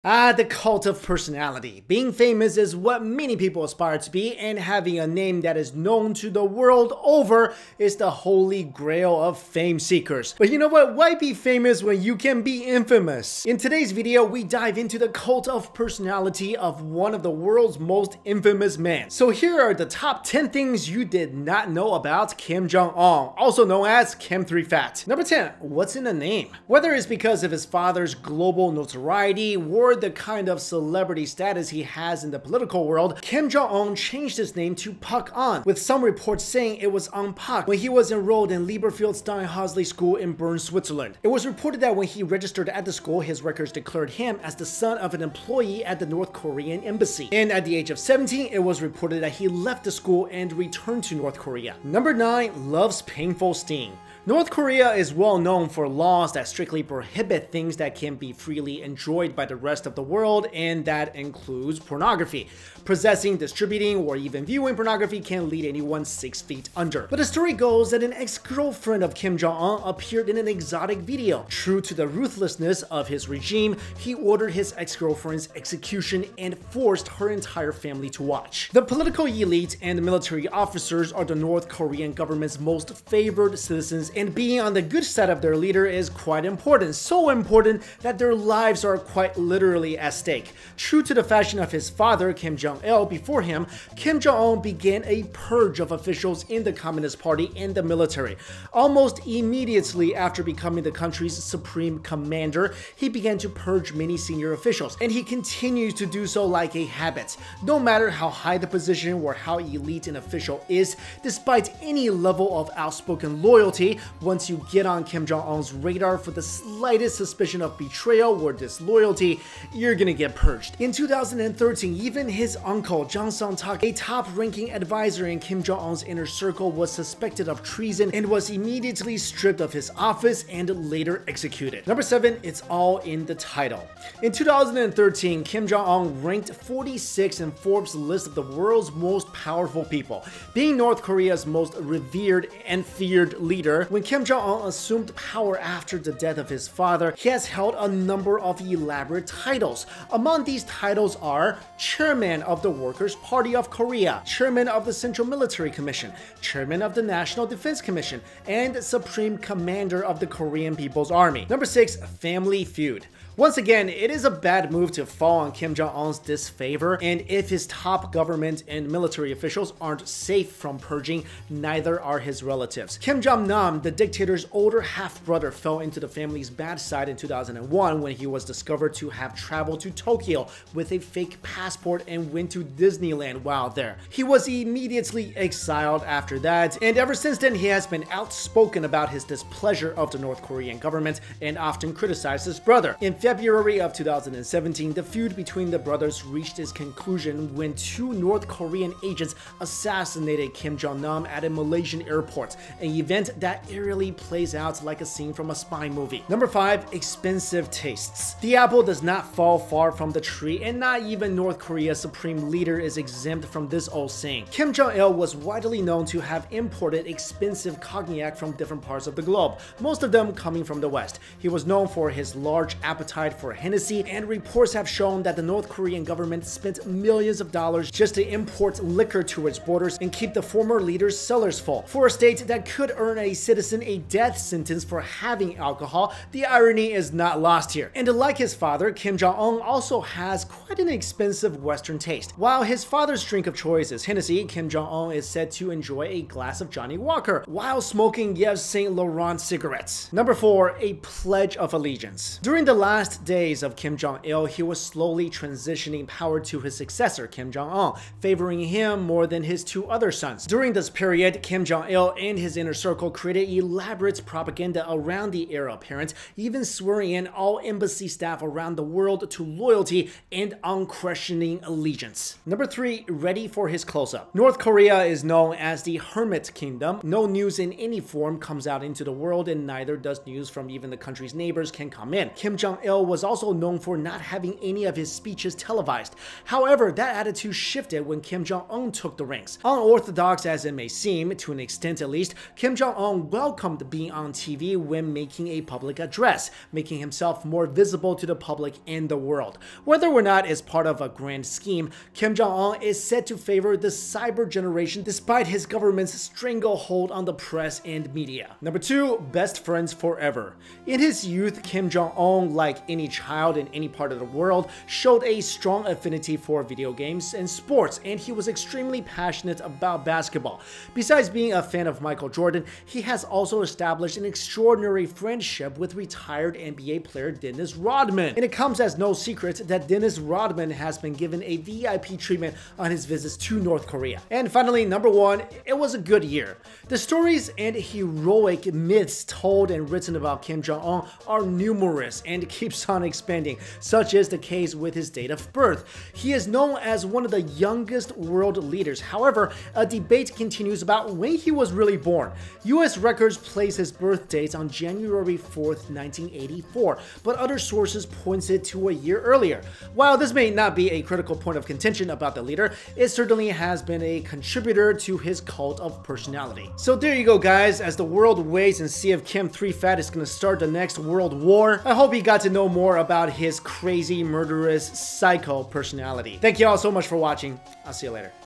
The cult of personality. Being famous is what many people aspire to be, and having a name that is known to the world over is the holy grail of fame seekers. But you know what? Why be famous when you can be infamous? In today's video, we dive into the cult of personality of one of the world's most infamous men. So here are the top 10 things you did not know about Kim Jong-un, also known as Kim 3 Fat. Number 10. What's in a name? Whether it's because of his father's global notoriety, or the kind of celebrity status he has in the political world, Kim Jong-un changed his name to Pak-un, with some reports saying it was on Pak when he was enrolled in Lieberfeld-Steinhausley School in Bern, Switzerland. It was reported that when he registered at the school, his records declared him as the son of an employee at the North Korean embassy. And at the age of 17, it was reported that he left the school and returned to North Korea. Number 9. Loves painful sting. North Korea is well known for laws that strictly prohibit things that can be freely enjoyed by the rest of the world, and that includes pornography. Possessing, distributing, or even viewing pornography can lead anyone 6 feet under. But the story goes that an ex-girlfriend of Kim Jong-un appeared in an exotic video. True to the ruthlessness of his regime, he ordered his ex-girlfriend's execution and forced her entire family to watch. The political elite and military officers are the North Korean government's most favored citizens, and being on the good side of their leader is quite important. So important that their lives are quite literally at stake. True to the fashion of his father, Kim Jong-il, before him, Kim Jong-un began a purge of officials in the Communist Party and the military. Almost immediately after becoming the country's supreme commander, he began to purge many senior officials, and he continues to do so like a habit. No matter how high the position or how elite an official is, despite any level of outspoken loyalty, once you get on Kim Jong-un's radar for the slightest suspicion of betrayal or disloyalty, you're gonna get purged. In 2013, even his uncle, Jang Song-tak, a top-ranking advisor in Kim Jong-un's inner circle, was suspected of treason and was immediately stripped of his office and later executed. Number 7, it's all in the title. In 2013, Kim Jong-un ranked 46 in Forbes' list of the world's most powerful people. Being North Korea's most revered and feared leader, when Kim Jong-un assumed power after the death of his father, he has held a number of elaborate titles. Among these titles are Chairman of the Workers' Party of Korea, Chairman of the Central Military Commission, Chairman of the National Defense Commission, and Supreme Commander of the Korean People's Army. Number 6. Family feud. Once again, it is a bad move to fall on Kim Jong-un's disfavor, and if his top government and military officials aren't safe from purging, neither are his relatives. Kim Jong-nam, the dictator's older half-brother, fell into the family's bad side in 2001 when he was discovered to have traveled to Tokyo with a fake passport and went to Disneyland while there. He was immediately exiled after that, and ever since then he has been outspoken about his displeasure of the North Korean government and often criticized his brother. In February of 2017, the feud between the brothers reached its conclusion when 2 North Korean agents assassinated Kim Jong-nam at a Malaysian airport, an event that eerily plays out like a scene from a spy movie. Number 5. Expensive tastes. The apple does not fall far from the tree, and not even North Korea's supreme leader is exempt from this old saying. Kim Jong-il was widely known to have imported expensive cognac from different parts of the globe, most of them coming from the West. He was known for his large appetite for Hennessy, and reports have shown that the North Korean government spent millions of dollars just to import liquor to its borders and keep the former leader's cellars full. For a state that could earn a citizen a death sentence for having alcohol, the irony is not lost here. And like his father, Kim Jong-un also has quite an expensive Western taste. While his father's drink of choice is Hennessy, Kim Jong-un is said to enjoy a glass of Johnny Walker while smoking Yves Saint Laurent cigarettes. Number 4. A pledge of allegiance. During the last days of Kim Jong-il, he was slowly transitioning power to his successor, Kim Jong-un, favoring him more than his 2 other sons. During this period, Kim Jong-il and his inner circle created elaborate propaganda around the heir apparent, even swearing in all embassy staff around the world to loyalty and unquestioning allegiance. Number 3. Ready for his close-up. North Korea is known as the Hermit Kingdom. No news in any form comes out into the world, and neither does news from even the country's neighbors can come in. Kim Jong-il Jong-il was also known for not having any of his speeches televised. However, that attitude shifted when Kim Jong-un took the reins. Unorthodox as it may seem, to an extent at least, Kim Jong-un welcomed being on TV when making a public address, making himself more visible to the public and the world. Whether or not it's part of a grand scheme, Kim Jong-un is said to favor the cyber generation despite his government's stranglehold on the press and media. Number 2, best friends forever. In his youth, Kim Jong-un, like any child in any part of the world, showed a strong affinity for video games and sports, and he was extremely passionate about basketball. Besides being a fan of Michael Jordan, he has also established an extraordinary friendship with retired NBA player Dennis Rodman. And it comes as no secret that Dennis Rodman has been given a VIP treatment on his visits to North Korea. And finally, number 1, it was a good year. The stories and heroic myths told and written about Kim Jong-un are numerous and keeps on expanding, such is the case with his date of birth. He is known as one of the youngest world leaders. However, a debate continues about when he was really born. US records place his birth date on January 4th, 1984, but other sources point it to a year earlier. While this may not be a critical point of contention about the leader, it certainly has been a contributor to his cult of personality. So there you go, guys. As the world waits and see if Kim 3 Fat is going to start the next world war, I hope you got to know more about his crazy, murderous, psycho personality. Thank you all so much for watching. I'll see you later.